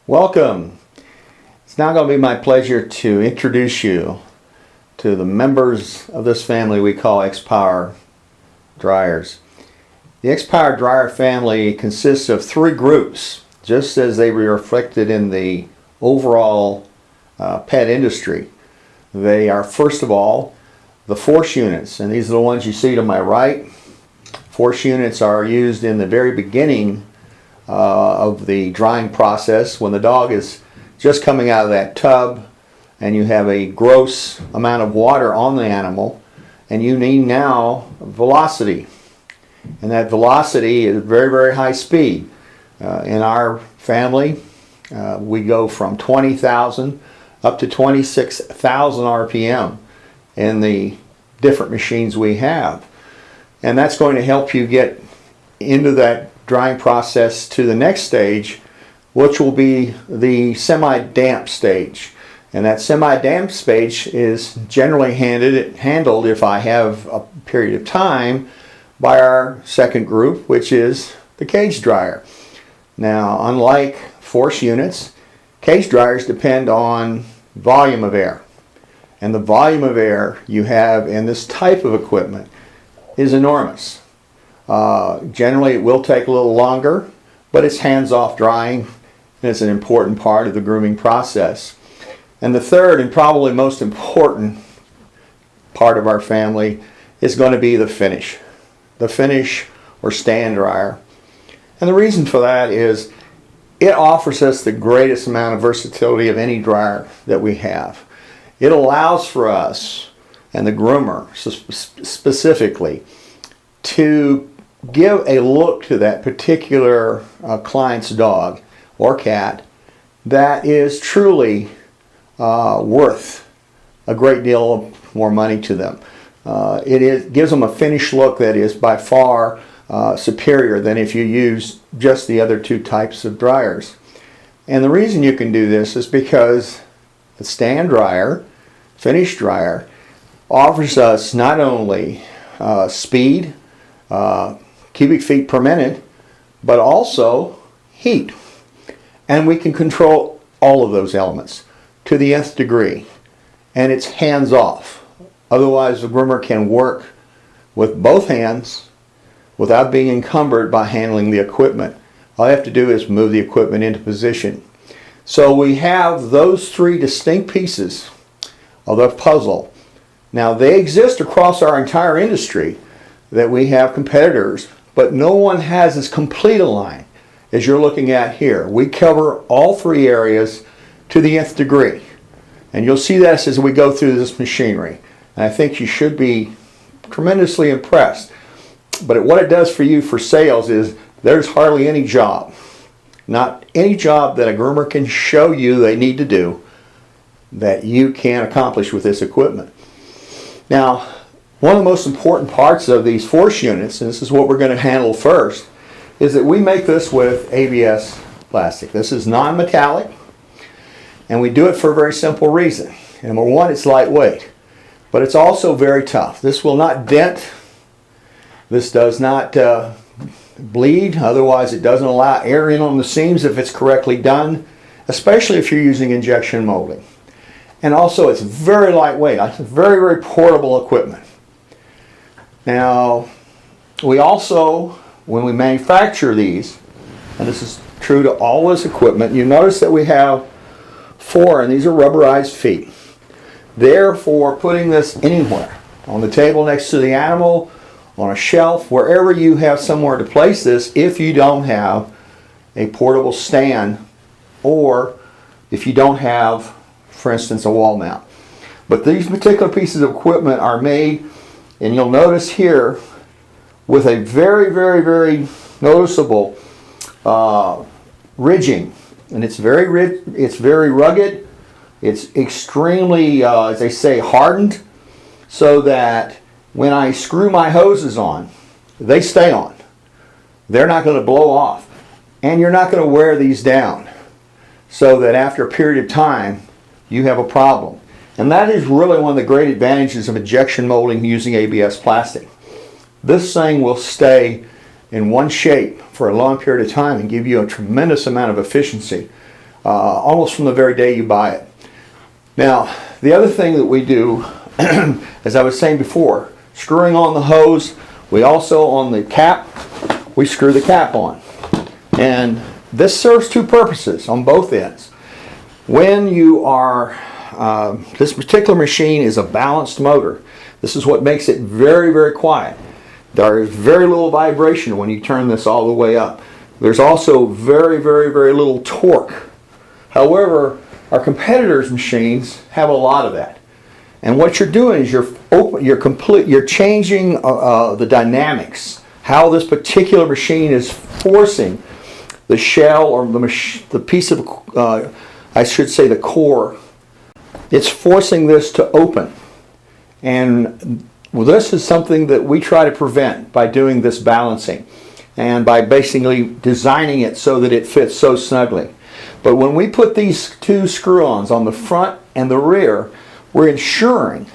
Welcome. It's now going to be my pleasure to introduce you to the members of this family we call XPOWER dryers. The XPOWER dryer family consists of three groups, just as they were reflected in the overall pet industry. They are, first of all, the force units, and these are the ones you see to my right. Force units are used in the very beginning of the drying process when the dog is just coming out of that tub and you have a gross amount of water on the animal, and you need now velocity, and that velocity is very, very high speed. In our family, we go from 20,000 up to 26,000 RPM in the different machines we have, and that's going to help you get into that drying process to the next stage, which will be the semi-damp stage. And that semi-damp stage is generally handled, if I have a period of time, by our second group, which is the cage dryer. Now, unlike force units, cage dryers depend on volume of air. And the volume of air you have in this type of equipment is enormous. Generally, it will take a little longer, but it's hands-off drying, and it's an important part of the grooming process. And the third and probably most important part of our family is going to be the finish or stand dryer. And the reason for that is it offers us the greatest amount of versatility of any dryer that we have. It allows for us and the groomer specifically to give a look to that particular client's dog or cat that is truly worth a great deal more money to them. It gives them a finished look that is by far superior than if you use just the other two types of dryers. And the reason you can do this is because the stand dryer, finish dryer, offers us not only speed, cubic feet per minute, but also heat. And we can control all of those elements to the nth degree. And it's hands off. Otherwise, the groomer can work with both hands without being encumbered by handling the equipment. All I have to do is move the equipment into position. So we have those three distinct pieces of the puzzle. Now, they exist across our entire industry, that we have competitors, but no one has as complete a line as you're looking at here. We cover all three areas to the nth degree. And you'll see this as we go through this machinery. And I think you should be tremendously impressed. But what it does for you for sales is there's hardly any job, not any job that a groomer can show you they need to do that you can accomplish with this equipment. Now, one of the most important parts of these force units, and this is what we're going to handle first, is that we make this with ABS plastic. This is non-metallic, and we do it for a very simple reason. Number one, it's lightweight, but it's also very tough. This will not dent. This does not bleed. Otherwise, it doesn't allow air in on the seams if it's correctly done, especially if you're using injection molding. And also, it's very lightweight. It's very, very portable equipment. Now, we also, when we manufacture these, and this is true to all this equipment, you notice that we have four, and these are rubberized feet. They're for putting this anywhere, on the table next to the animal, on a shelf, wherever you have somewhere to place this if you don't have a portable stand, or if you don't have, for instance, a wall mount. But these particular pieces of equipment are made, and you'll notice here, with a very, very, very noticeable ridging. And it's very rugged. It's extremely, as they say, hardened, so that when I screw my hoses on, they stay on. They're not going to blow off. And you're not going to wear these down, so that after a period of time, you have a problem. And that is really one of the great advantages of injection molding using ABS plastic. This thing will stay in one shape for a long period of time and give you a tremendous amount of efficiency almost from the very day you buy it. Now, the other thing that we do, as I was saying before, screwing on the hose, we also, on the cap, we screw the cap on. And this serves two purposes on both ends. When you are, this particular machine is a balanced motor. This is what makes it very, very quiet. There is very little vibration when you turn this all the way up. There's also very, very, very little torque. However, our competitors' machines have a lot of that. And what you're doing is you're changing the dynamics, how this particular machine is forcing the shell, or the piece of, I should say the core. It's forcing this to open. And this is something that we try to prevent by doing this balancing and by basically designing it so that it fits so snugly. But when we put these two screw-ons on the front and the rear, we're ensuring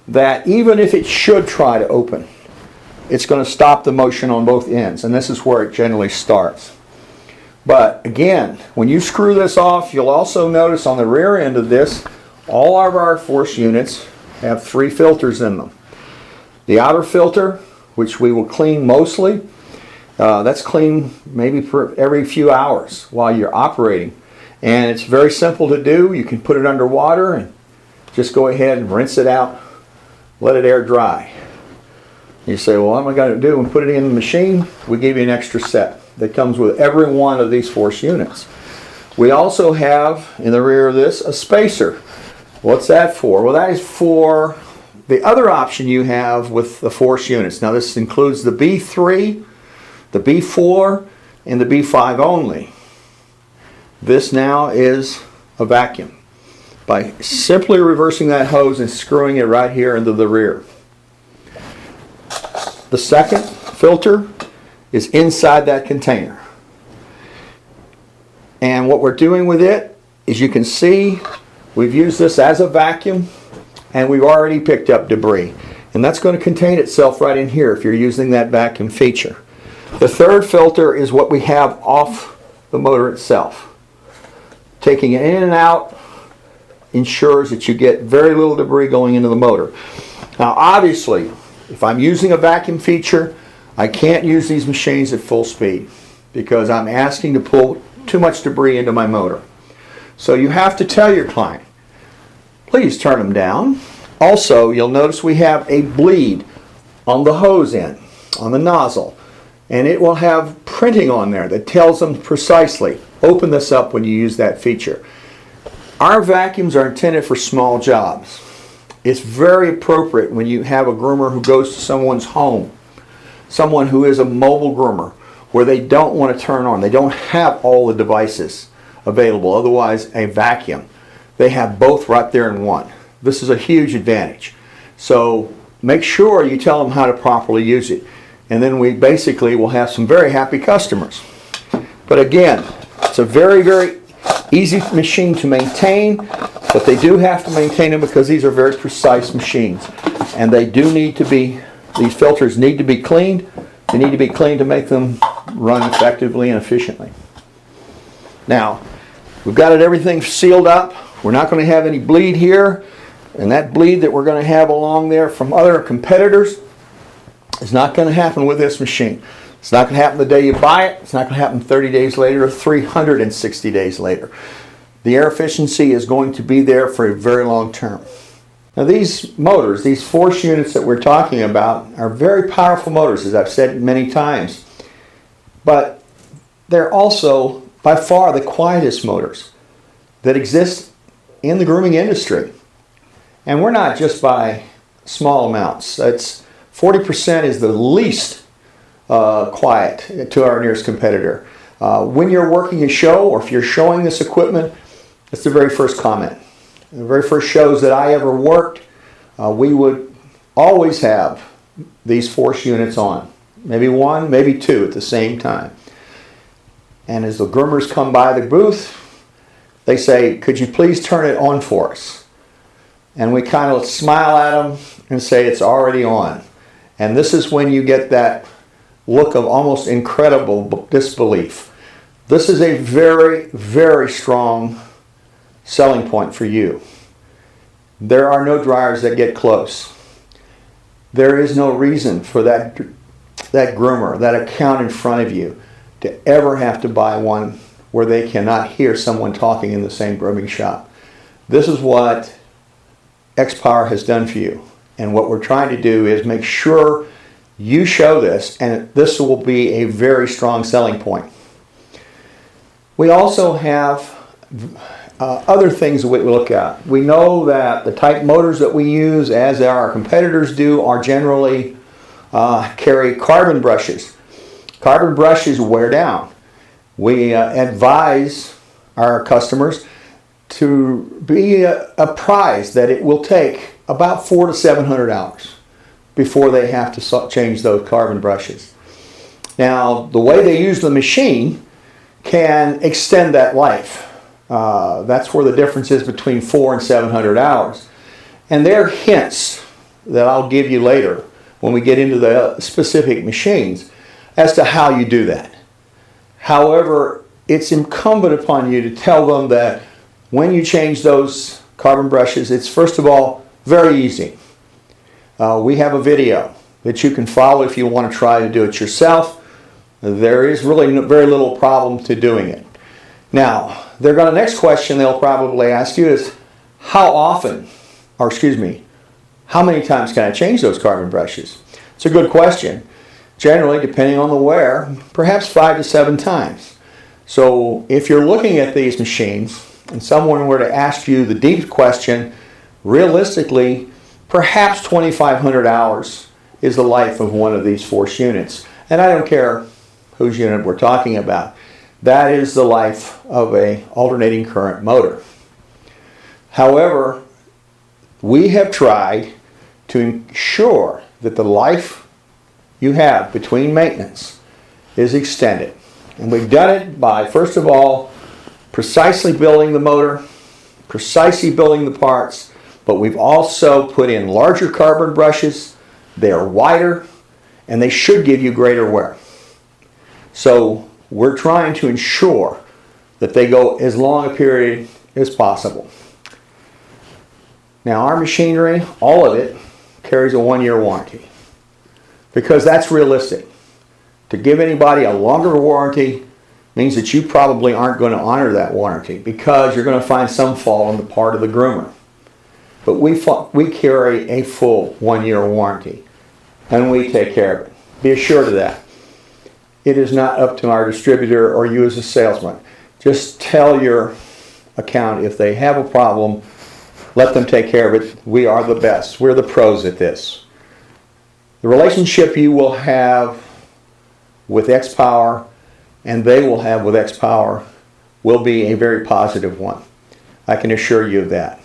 that even if it should try to open, it's going to stop the motion on both ends, and this is where it generally starts. But again, when you screw this off, you'll also notice on the rear end of this, all of our force units have 3 filters in them. The outer filter, which we will clean mostly, that's cleaned maybe for every few hours while you're operating. And it's very simple to do. You can put it under water and just go ahead and rinse it out, let it air dry. You say, well, what am I going to do and put it in the machine? We give you an extra set that comes with every one of these force units. We also have in the rear of this a spacer. What's that for? Well, that is for the other option you have with the force units. Now this includes the B3, the B4, and the B5 only. This now is a vacuum by simply reversing that hose and screwing it right here into the rear. The second filter is inside that container. And what we're doing with it is, you can see we've used this as a vacuum and we've already picked up debris. And that's going to contain itself right in here if you're using that vacuum feature. The third filter is what we have off the motor itself. Taking it in and out ensures that you get very little debris going into the motor. Now obviously, if I'm using a vacuum feature, I can't use these machines at full speed because I'm asking to pull too much debris into my motor. So you have to tell your client, please turn them down. Also, you'll notice we have a bleed on the hose end, on the nozzle, and it will have printing on there that tells them precisely, open this up when you use that feature. Our vacuums are intended for small jobs. It's very appropriate when you have a groomer who goes to someone's home, someone who is a mobile groomer, where they don't want to turn on, they don't have all the devices available, otherwise a vacuum. They have both right there in one. This is a huge advantage. So make sure you tell them how to properly use it. And then we basically will have some very happy customers. But again, it's a very, very easy machine to maintain, but they do have to maintain them because these are very precise machines. And they do need to be, these filters need to be cleaned. They need to be cleaned to make them run effectively and efficiently. Now, we've got everything sealed up. We're not going to have any bleed here. And that bleed that we're going to have along there from other competitors is not going to happen with this machine. It's not going to happen the day you buy it. It's not going to happen 30 days later or 360 days later. The air efficiency is going to be there for a very long term. Now these motors, these force units that we're talking about, are very powerful motors, as I've said many times. But they're also by far the quietest motors that exist in the grooming industry. And we're not just by small amounts. It's 40% is the least quiet to our nearest competitor. When you're working a show, or if you're showing this equipment, it's the very first comment. The very first shows that I ever worked, we would always have these force units on. Maybe one, maybe two at the same time. And as the groomers come by the booth, they say, could you please turn it on for us? And we kind of smile at them and say, it's already on. And this is when you get that look of almost incredible disbelief. This is a very, very strong selling point for you. There are no dryers that get close. There is no reason for that groomer, that account in front of you, to ever have to buy one where they cannot hear someone talking in the same grooming shop. This is what XPOWER has done for you. And what we're trying to do is make sure you show this, and this will be a very strong selling point. We also have other things that we look at. We know that the type motors that we use, as our competitors do, are generally carry carbon brushes. Carbon brushes wear down. We advise our customers to be apprised that it will take about 400 to 700 hours before they have to change those carbon brushes. Now, the way they use the machine can extend that life. That's where the difference is between 400 and 700 hours. And there are hints that I'll give you later when we get into the specific machines as to how you do that. However, it's incumbent upon you to tell them that when you change those carbon brushes, it's first of all very easy. We have a video that you can follow if you want to try to do it yourself. There is really very little problem to doing it. Now, the next question they'll probably ask you is, how many times can I change those carbon brushes? It's a good question. Generally, depending on the wear, perhaps 5 to 7 times. So if you're looking at these machines and someone were to ask you the deep question, realistically, perhaps 2,500 hours is the life of one of these force units. And I don't care whose unit we're talking about. That is the life of an alternating current motor. However, we have tried to ensure that the life you have between maintenance is extended. And we've done it by, first of all, precisely building the motor, precisely building the parts, but we've also put in larger carbon brushes. They are wider, and they should give you greater wear. So we're trying to ensure that they go as long a period as possible. Now, our machinery, all of it, carries a 1-year warranty, because that's realistic. To give anybody a longer warranty means that you probably aren't going to honor that warranty, because you're going to find some fault on the part of the groomer. But we carry a full 1-year warranty, and we take care of it. Be assured of that. It is not up to our distributor or you as a salesman. Just tell your account if they have a problem, let them take care of it. We are the best. We're the pros at this. The relationship you will have with XPOWER and they will have with XPOWER will be a very positive one. I can assure you of that.